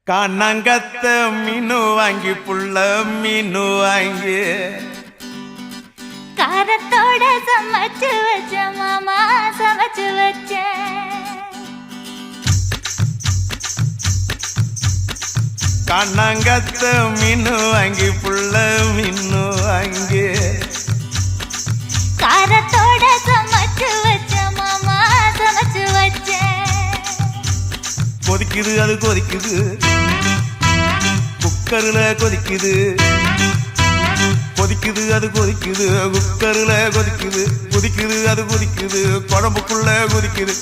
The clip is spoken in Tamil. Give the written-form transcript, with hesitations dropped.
காணாங்கத்த மீனு வாங்கி புள்ள மீனு வாங்கி காரத்தோட சமைச்சு வச்ச மாமா சமைச்சு வச்ச காணாங்கத்த மீனு வாங்கி புள்ள மீனு வாங்கி காரத்தோட சமைச்சு வச்ச மாமா சமைச்சு வச்ச கொதிக்குது அது கொதிக்குது குக்கர்ல கொதிக்குது கொதிக்குது அது கொதிக்குது குக்கர்ல கொதிக்குது கொதிக்குது அது கொதிக்குது குழம்புக்குள்ள கொதிக்குது